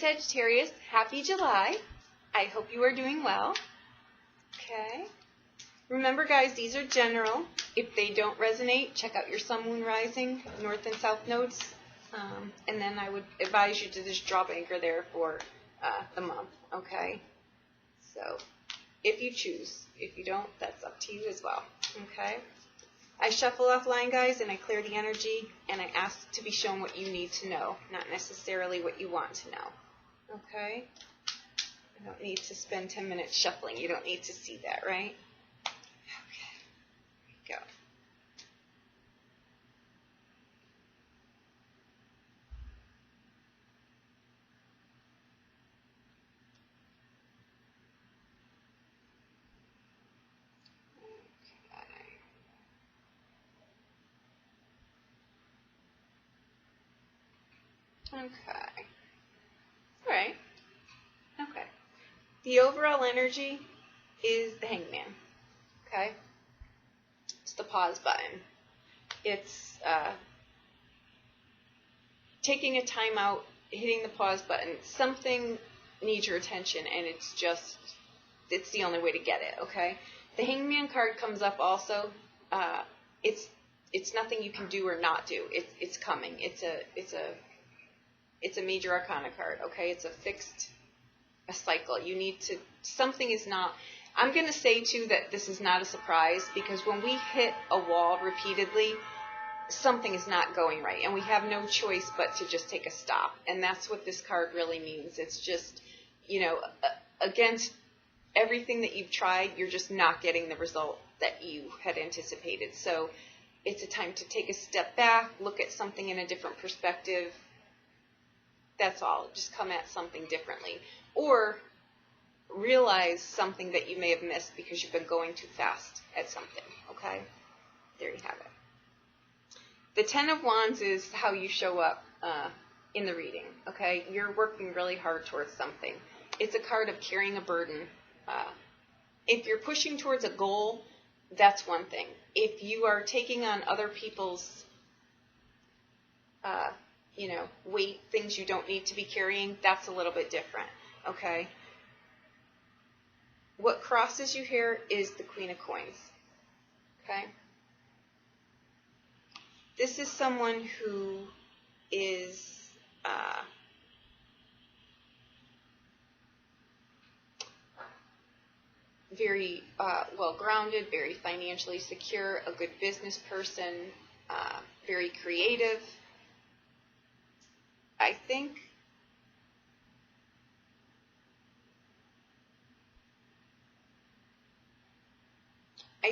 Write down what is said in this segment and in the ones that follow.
Sagittarius, happy July. I hope you are doing well. Okay. Remember, guys, these are general. If they don't resonate, check out your sun, moon, rising, north and south nodes. And then I would advise you to just drop anchor there for the month. Okay. So if you choose. If you don't, that's up to you as well. Okay. I shuffle offline, guys, and I clear the energy, and I ask to be shown what you need to know, not necessarily what you want to know. Okay? I don't need to spend 10 minutes shuffling. You don't need to see that, right? Okay. Here we go. Okay. All right. Okay. The overall energy is the Hangman. Okay. It's the pause button. It's taking a time out, hitting the pause button. Something needs your attention, and it's the only way to get it. Okay. The Hangman card comes up also. It's nothing you can do or not do. It's coming. It's a major arcana card, okay? It's a cycle. You need to, something is not, I'm going to say too that this is not a surprise, because when we hit a wall repeatedly, something is not going right, and we have no choice but to just take a stop. And that's what this card really means. It's just, against everything that you've tried, you're just not getting the result that you had anticipated. So it's a time to take a step back, look at something in a different perspective. That's all. Just come at something differently. Or realize something that you may have missed because you've been going too fast at something. Okay? There you have it. The Ten of Wands is how you show up in the reading. Okay? You're working really hard towards something. It's a card of carrying a burden. If you're pushing towards a goal, that's one thing. If you are taking on other people's weight, things you don't need to be carrying, that's a little bit different, okay? What crosses you here is the Queen of Coins, okay? This is someone who is very well-grounded, very financially secure, a good business person, very creative. I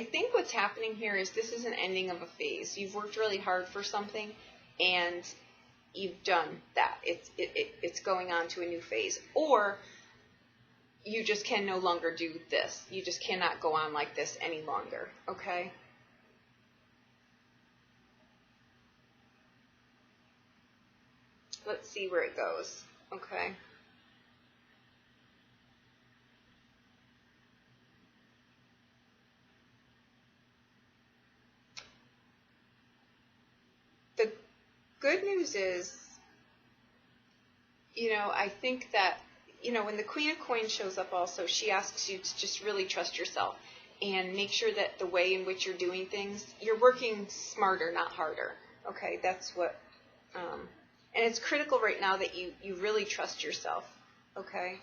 think what's happening here is this is an ending of a phase. You've worked really hard for something, and you've done that. It's going on to a new phase. Or you just can no longer do this. You just cannot go on like this any longer, okay? Let's see where it goes, okay? The good news is, I think that, when the Queen of Coins shows up also, she asks you to just really trust yourself and make sure that the way in which you're doing things, you're working smarter, not harder, okay? That's what... and it's critical right now that you really trust yourself, okay?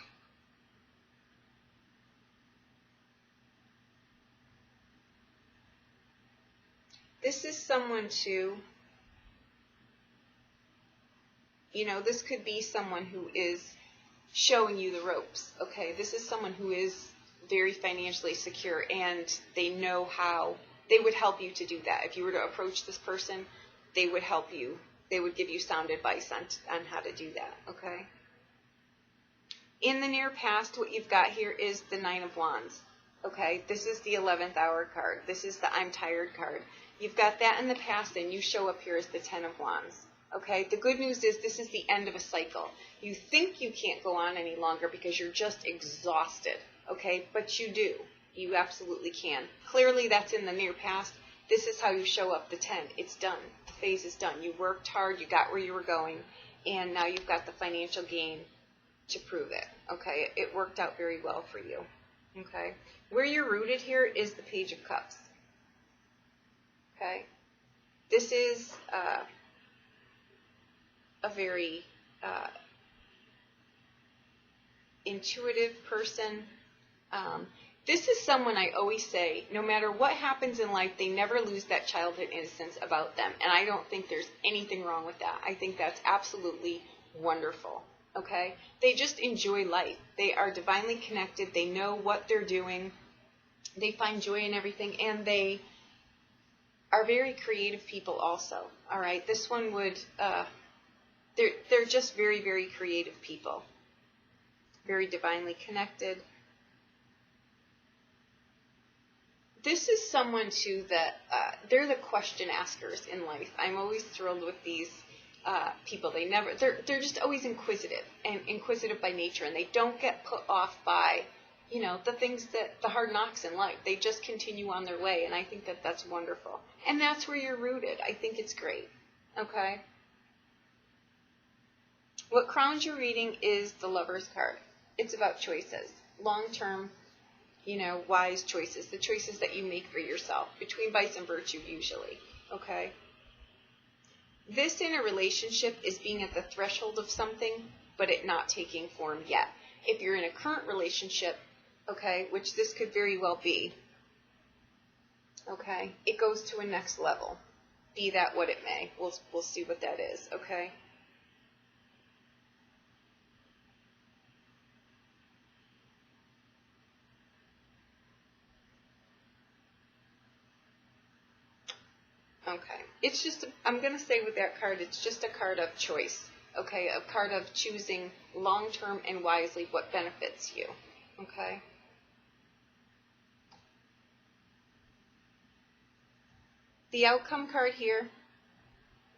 This is someone too, this could be someone who is showing you the ropes, okay? This is someone who is very financially secure, and they know how, they would help you to do that. If you were to approach this person, they would help you. They would give you sound advice on how to do that, okay? In the near past, what you've got here is the Nine of Wands, okay? This is the 11th hour card. This is the I'm tired card. You've got that in the past, and you show up here as the 10 of Wands, okay? The good news is this is the end of a cycle. You think you can't go on any longer because you're just exhausted, okay? But you do. You absolutely can. Clearly, that's in the near past. This is how you show up, the 10. It's done. The phase is done. You worked hard. You got where you were going. And now you've got the financial gain to prove it, okay? It worked out very well for you, okay? Where you're rooted here is the Page of Cups, okay? This is a very intuitive person. This is someone I always say, no matter what happens in life, they never lose that childhood innocence about them. And I don't think there's anything wrong with that. I think that's absolutely wonderful, okay? They just enjoy life. They are divinely connected. They know what they're doing. They find joy in everything. And they are very creative people also, all right? This one would, they're just very, very creative people. Very divinely connected. This is someone, too, that they're the question askers in life. I'm always thrilled with these people. They're just always inquisitive, and inquisitive by nature, and they don't get put off by, you know, the things the hard knocks in life. They just continue on their way, and I think that that's wonderful. And that's where you're rooted. I think it's great, okay? What crowns your reading is the Lover's card. It's about choices, long-term, you know, wise choices, the choices that you make for yourself, between vice and virtue usually, okay? This in a relationship is being at the threshold of something, but it not taking form yet. If you're in a current relationship, okay, which this could very well be, okay, it goes to a next level, be that what it may. We'll see what that is, okay? Okay, it's just, I'm going to say with that card, it's just a card of choice, okay, a card of choosing long-term and wisely what benefits you, okay? The outcome card here,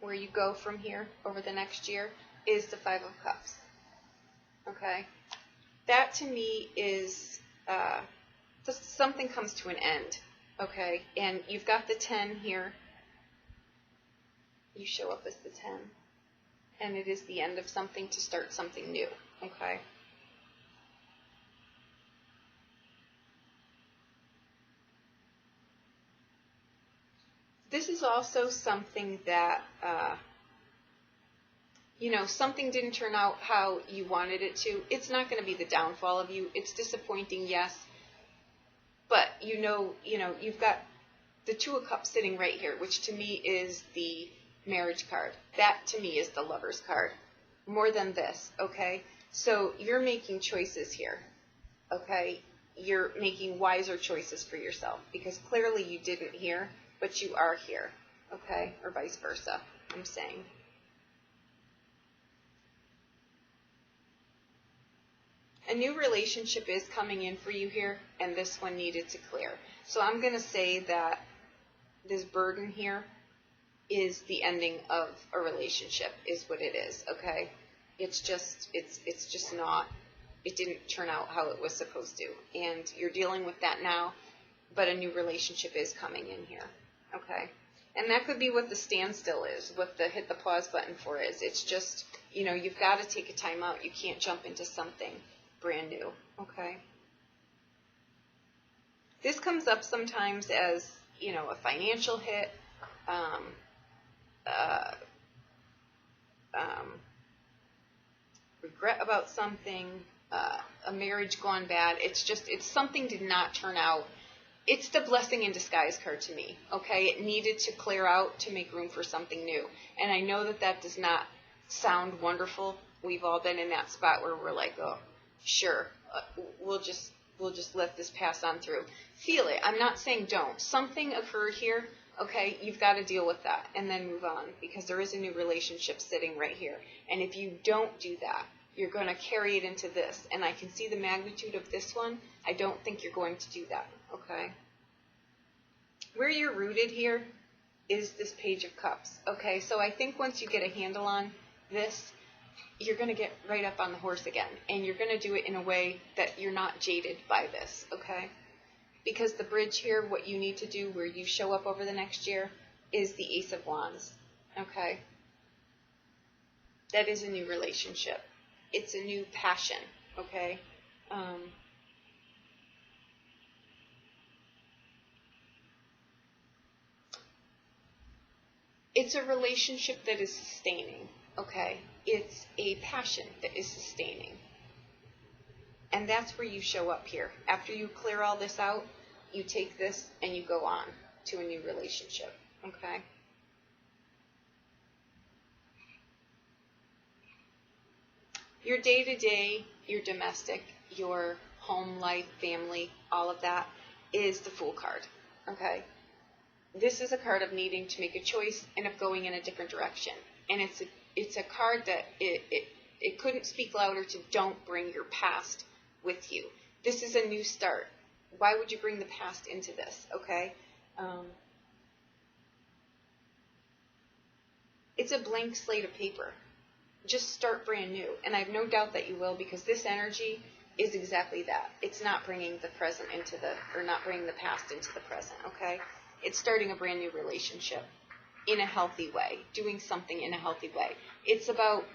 where you go from here over the next year, is the Five of Cups, okay? That to me is, something comes to an end, okay? And you've got the 10 here. You show up as the 10, and it is the end of something to start something new, okay? This is also something that, you know, something didn't turn out how you wanted it to. It's not going to be the downfall of you. It's disappointing, yes, but you know, you've got the Two of Cups sitting right here, which to me is the Marriage card. That to me is the Lover's card, more than this, okay? So you're making choices here, okay? You're making wiser choices for yourself, because clearly you didn't here, but you are here, okay? Or vice versa, I'm saying. A new relationship is coming in for you here, and this one needed to clear. So I'm going to say that this burden here is the ending of a relationship, is what it is, okay? It's just not, it didn't turn out how it was supposed to. And you're dealing with that now, but a new relationship is coming in here, okay? And that could be what the standstill is, what the hit the pause button for is. It's just, you know, you've got to take a time out. You can't jump into something brand new, okay? This comes up sometimes as, you know, a financial hit, regret about something, a marriage gone bad. It's something did not turn out. It's the blessing in disguise card to me, okay? It needed to clear out to make room for something new. And I know that that does not sound wonderful. We've all been in that spot where we're like, oh, sure, we'll just let this pass on through. Feel it. I'm not saying don't. Something occurred here. Okay, you've got to deal with that and then move on, because there is a new relationship sitting right here. And if you don't do that, you're going to carry it into this. And I can see the magnitude of this one. I don't think you're going to do that, okay? Where you're rooted here is this Page of Cups, okay? So I think once you get a handle on this, you're going to get right up on the horse again. And you're going to do it in a way that you're not jaded by this, okay? Because the bridge here, what you need to do where you show up over the next year, is the Ace of Wands, okay? That is a new relationship. It's a new passion, okay? It's a relationship that is sustaining, okay? It's a passion that is sustaining. And that's where you show up here. After you clear all this out, you take this and you go on to a new relationship, okay? Your day-to-day, your domestic, your home life, family, all of that is the Fool card, okay? This is a card of needing to make a choice and of going in a different direction. And it's a card that it couldn't speak louder to don't bring your past with you. This is a new start. Why would you bring the past into this, okay? It's a blank slate of paper. Just start brand new. And I have no doubt that you will, because this energy is exactly that. It's not bringing the present into not bringing the past into the present, okay? It's starting a brand new relationship in a healthy way, doing something in a healthy way. It's about,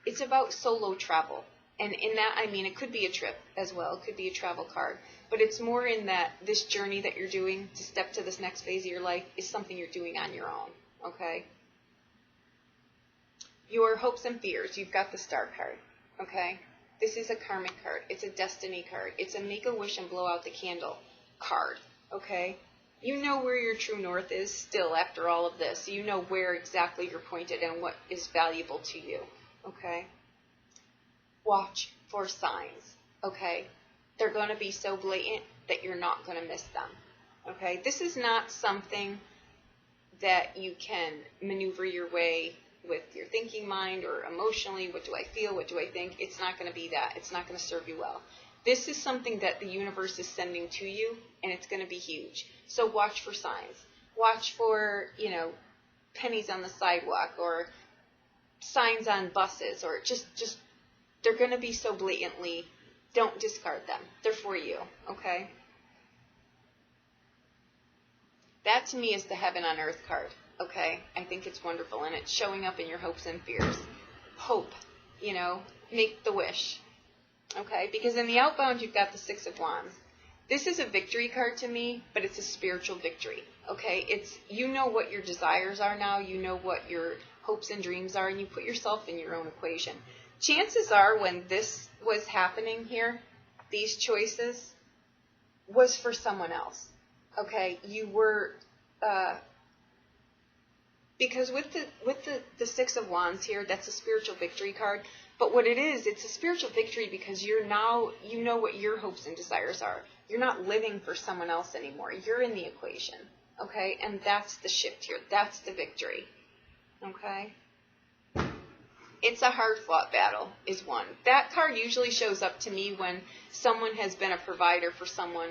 it's about solo travel. And in that, I mean, it could be a trip as well. It could be a travel card. But it's more in that this journey that you're doing to step to this next phase of your life is something you're doing on your own, okay? Your hopes and fears, you've got the Star card, okay? This is a karmic card. It's a destiny card. It's a make a wish and blow out the candle card, okay? You know where your true north is still after all of this. You know where exactly you're pointed and what is valuable to you, okay? Watch for signs, okay? They're going to be so blatant that you're not going to miss them, okay? This is not something that you can maneuver your way with your thinking mind or emotionally. What do I feel? What do I think? It's not going to be that. It's not going to serve you well. This is something that the universe is sending to you, and it's going to be huge. So watch for signs. Watch for, pennies on the sidewalk or signs on buses, or just they're going to be so blatantly, don't discard them. They're for you, okay? That to me is the heaven on earth card, okay? I think it's wonderful, and it's showing up in your hopes and fears. Hope, make the wish, okay? Because in the outbound, you've got the Six of Wands. This is a victory card to me, but it's a spiritual victory, okay? It's, what your desires are now, what your hopes and dreams are, and you put yourself in your own equation. Chances are when this was happening here, these choices, was for someone else, okay? You were, because with the Six of Wands here, that's a spiritual victory card. But what it is, it's a spiritual victory because you know what your hopes and desires are. You're not living for someone else anymore. You're in the equation, okay? And that's the shift here. That's the victory, okay? It's a hard-fought battle is one. That card usually shows up to me when someone has been a provider for someone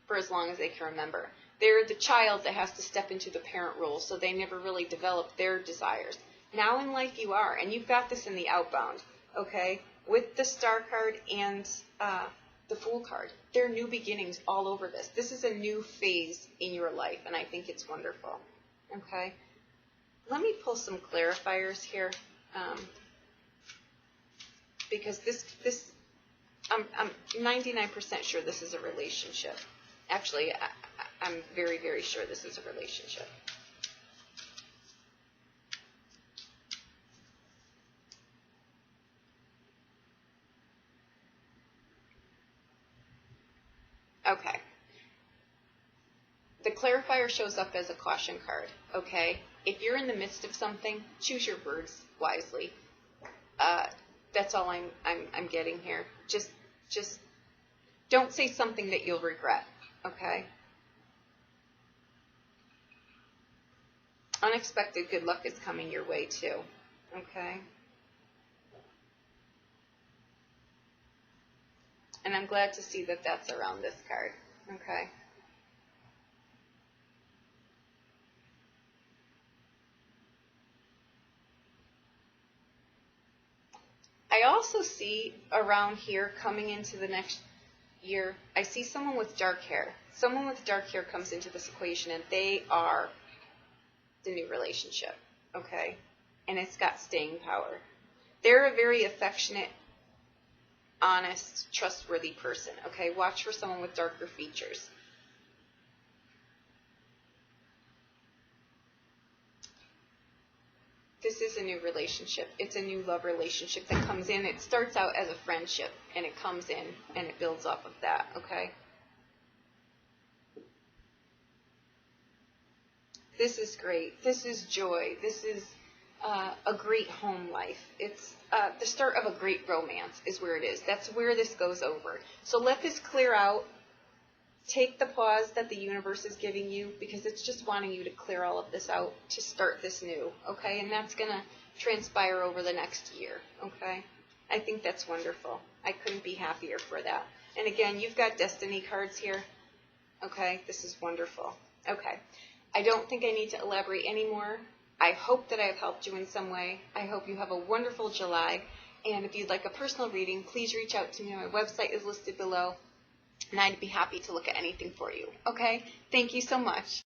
for as long as they can remember. They're the child that has to step into the parent role, so they never really develop their desires. Now in life you are, and you've got this in the outbound, okay, with the Star card and the Fool card. There are new beginnings all over this. This is a new phase in your life, and I think it's wonderful, okay? Let me pull some clarifiers here. Because I'm 99% sure this is a relationship. Actually, I'm very, very sure this is a relationship. Okay. The clarifier shows up as a caution card, okay? If you're in the midst of something, choose your words wisely. That's all I'm getting here. Just don't say something that you'll regret, okay? Unexpected good luck is coming your way too, okay? And I'm glad to see that that's around this card, okay? I also see around here coming into the next year, I see someone with dark hair. Someone with dark hair comes into this equation, and they are the new relationship, okay? and it's got staying power. They're a very affectionate, honest, trustworthy person, okay? Watch for someone with darker features. This is a new relationship. It's a new love relationship that comes in. It starts out as a friendship, and it comes in, and it builds off of that, okay? This is great. This is joy. This is a great home life. It's the start of a great romance is where it is. That's where this goes over. So let this clear out. Take the pause that the universe is giving you, because it's just wanting you to clear all of this out to start this new, okay? And that's going to transpire over the next year, okay? I think that's wonderful. I couldn't be happier for that. And again, you've got destiny cards here, okay? This is wonderful. Okay. I don't think I need to elaborate anymore. I hope that I've helped you in some way. I hope you have a wonderful July. And if you'd like a personal reading, please reach out to me. My website is listed below, and I'd be happy to look at anything for you. Okay? Thank you so much.